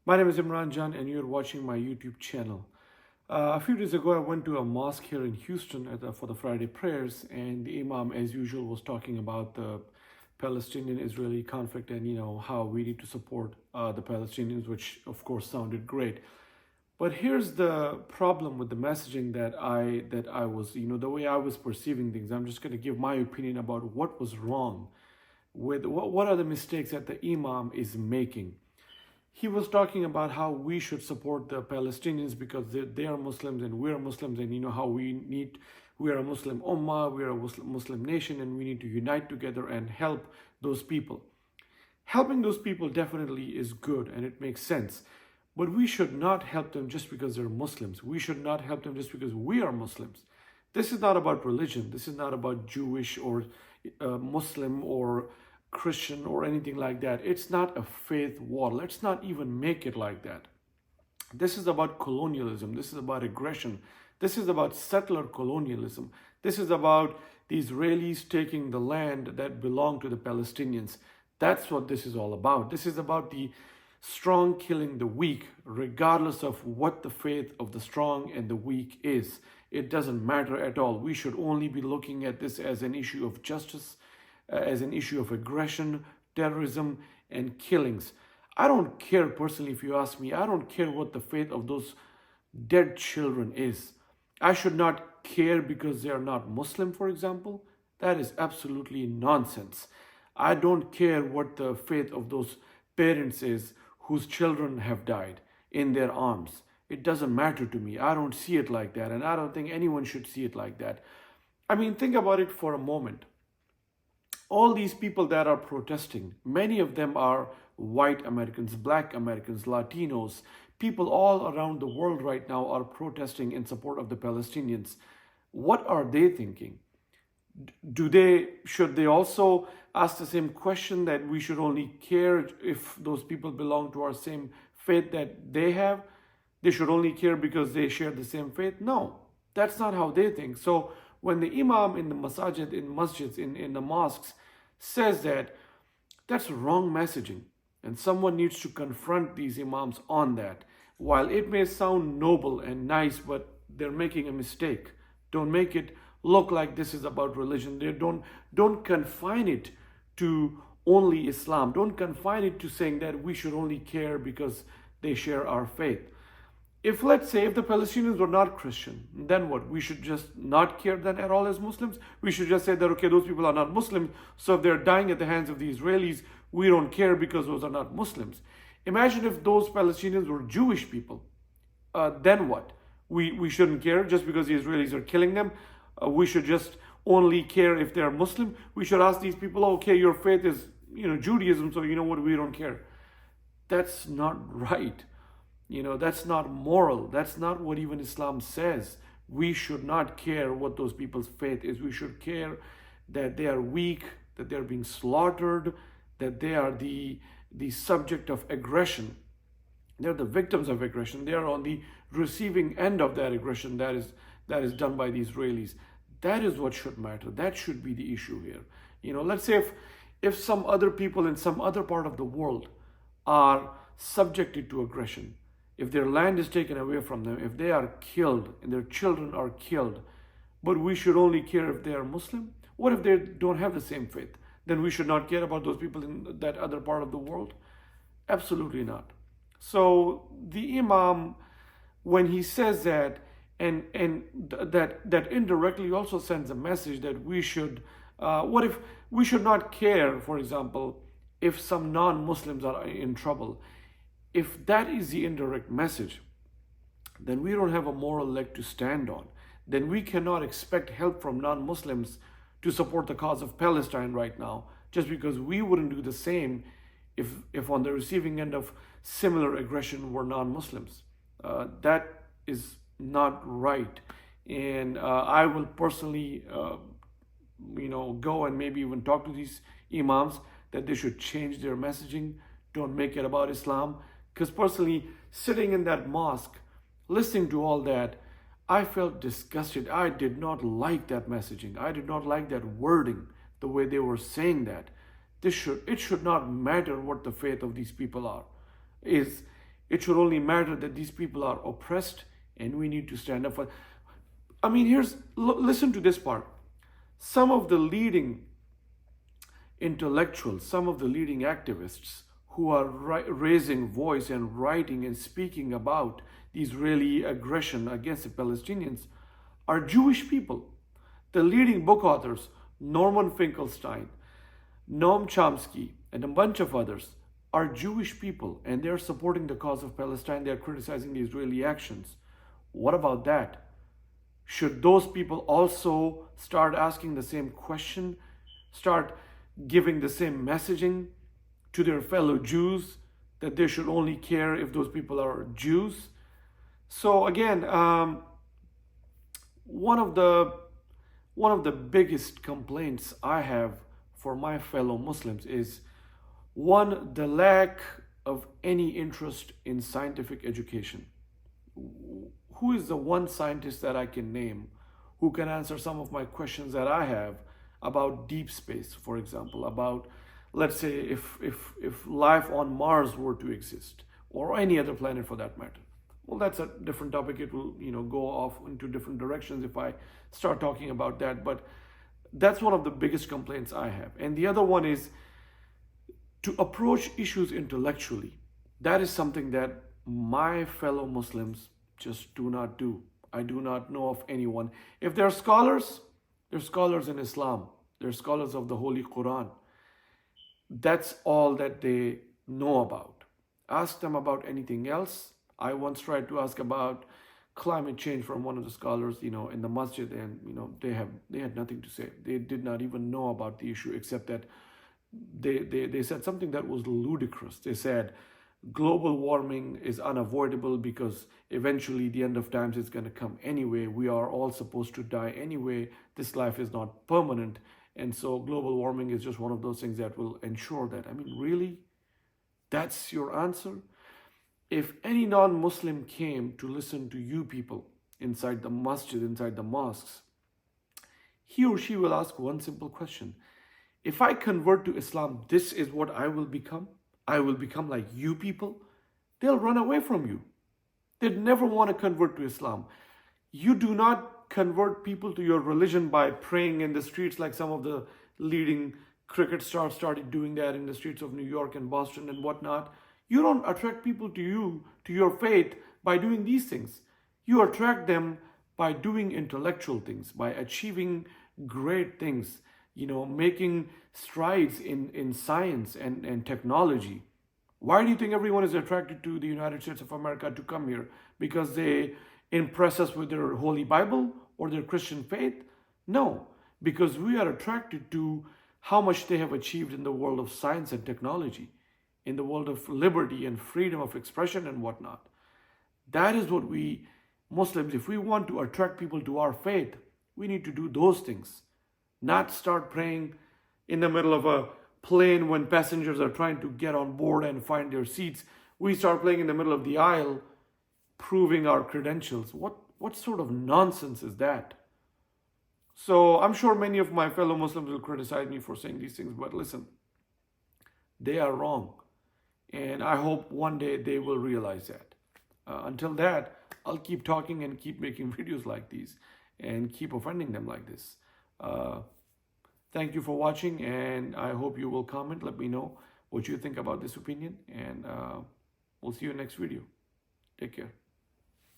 My name is Imran Jan, and you're watching my YouTube channel. A few days ago, I went to a mosque here in Houston for the Friday prayers, and the Imam, as usual, was talking about the Palestinian-Israeli conflict and how we need to support the Palestinians, which of course sounded great. But here's the problem with the messaging that I was, the way I was perceiving things. I'm just going to give my opinion about what was wrong with what are the mistakes that the Imam is making. He was talking about how we should support the Palestinians because they are Muslims and we're Muslims, and how we are a Muslim ummah, we are a Muslim nation, and we need to unite together and help those people. Helping those people definitely is good and it makes sense, but we should not help them just because they're Muslims. We should not help them just because we are Muslims. This is not about religion. This is not about Jewish or Muslim or Christian or anything like that. It's not a faith war. Let's not even make it like that. This is about colonialism. This is about aggression. This is about settler colonialism. This is about the Israelis taking the land that belonged to the Palestinians. That's what this is all about. This is about the strong killing the weak, regardless of what the faith of the strong and the weak is. It doesn't matter at all. We should only be looking at this as an issue of justice, as an issue of aggression, terrorism, and killings. I don't care personally, if you ask me, I don't care what the fate of those dead children is. I should not care because they are not Muslim, for example. That is absolutely nonsense. I don't care what the fate of those parents is whose children have died in their arms. It doesn't matter to me. I don't see it like that, and I don't think anyone should see it like that. I mean, think about it for a moment. All these people that are protesting, many of them are white Americans, black Americans, Latinos, people all around the world right now are protesting in support of the Palestinians. What are they thinking? Should they also ask the same question, that we should only care if those people belong to our same faith that they have? They should only care because they share the same faith? No, that's not how they think. So when the Imam in the masjids, in the mosques says that, that's wrong messaging. And someone needs to confront these Imams on that. While it may sound noble and nice, but they're making a mistake. Don't make it look like this is about religion. Don't confine it to only Islam. Don't confine it to saying that we should only care because they share our faith. If, let's say, if the Palestinians were not Christian, then what? We should just not care then at all as Muslims? We should just say that, okay, those people are not Muslims, so if they're dying at the hands of the Israelis, we don't care because those are not Muslims. Imagine if those Palestinians were Jewish people. Then what? We shouldn't care just because the Israelis are killing them. We should just only care if they're Muslim. We should ask these people, okay, your faith is Judaism, so you know what, we don't care. That's not right. That's not moral. That's not what even Islam says. We should not care what those people's faith is. We should care that they are weak, that they're being slaughtered, that they are the subject of aggression. They're the victims of aggression. They are on the receiving end of that aggression that is done by the Israelis. That is what should matter. That should be the issue here. Let's say if some other people in some other part of the world are subjected to aggression, if their land is taken away from them, if they are killed and their children are killed, but we should only care if they are Muslim? What if they don't have the same faith? Then we should not care about those people in that other part of the world? Absolutely not. So the Imam, when he says that, and that indirectly also sends a message that we should, what if we should not care, for example, if some non-Muslims are in trouble? If that is the indirect message, then we don't have a moral leg to stand on. Then we cannot expect help from non-Muslims to support the cause of Palestine right now, just because we wouldn't do the same if on the receiving end of similar aggression were non-Muslims. That is not right. And I will personally, go and maybe even talk to these Imams that they should change their messaging. Don't make it about Islam. Because personally, sitting in that mosque, listening to all that, I felt disgusted. I did not like that messaging. I did not like that wording, the way they were saying that. It should not matter what the faith of these people is. It should only matter that these people are oppressed and we need to stand up for. Listen to this part. Some of the leading intellectuals, some of the leading activists who are raising voice and writing and speaking about the Israeli aggression against the Palestinians are Jewish people. The leading book authors, Norman Finkelstein, Noam Chomsky, and a bunch of others, are Jewish people, and they're supporting the cause of Palestine. They're criticizing the Israeli actions. What about that? Should those people also start asking the same question, start giving the same messaging to their fellow Jews, that they should only care if those people are Jews? So again, one of the biggest complaints I have for my fellow Muslims is, one, the lack of any interest in scientific education. Who is the one scientist that I can name who can answer some of my questions that I have about deep space, for example, about, let's say, if life on Mars were to exist, or any other planet for that matter? Well, that's a different topic. It will, go off into different directions if I start talking about that. But that's one of the biggest complaints I have. And the other one is to approach issues intellectually. That is something that my fellow Muslims just do not do. I do not know of anyone. If they're scholars, they're scholars in Islam. They're scholars of the Holy Quran. That's all that they know about. Ask them about anything else. I once tried to ask about climate change from one of the scholars, in the masjid, and they had nothing to say. They did not even know about the issue, except that they said something that was ludicrous. They said global warming is unavoidable because eventually the end of times is going to come anyway. We are all supposed to die anyway. This life is not permanent. And so global warming is just one of those things that will ensure that. Really? That's your answer? If any non-Muslim came to listen to you people inside the masjid, inside the mosques, he or she will ask one simple question. If I convert to Islam, this is what I will become? I will become like you people? They'll run away from you. They'd never want to convert to Islam. You do not convert people to your religion by praying in the streets like some of the leading cricket stars started doing that in the streets of New York and Boston and whatnot. You don't attract people to you, to your faith, by doing these things. You attract them by doing intellectual things, by achieving great things, making strides in science and technology. Why do you think everyone is attracted to the United States of America to come here? Because they impress us with their Holy Bible or their Christian faith? No, because we are attracted to how much they have achieved in the world of science and technology, in the world of liberty and freedom of expression and whatnot. That is what we Muslims, if we want to attract people to our faith, we need to do those things. Not start praying in the middle of a plane when passengers are trying to get on board and find their seats. We start playing in the middle of the aisle, proving our credentials. What sort of nonsense is that? So I'm sure many of my fellow Muslims will criticize me for saying these things, but listen, they are wrong. And I hope one day they will realize that. Until that, I'll keep talking and keep making videos like these and keep offending them like this. Thank you for watching, and I hope you will comment. Let me know what you think about this opinion, and we'll see you in the next video. Take care.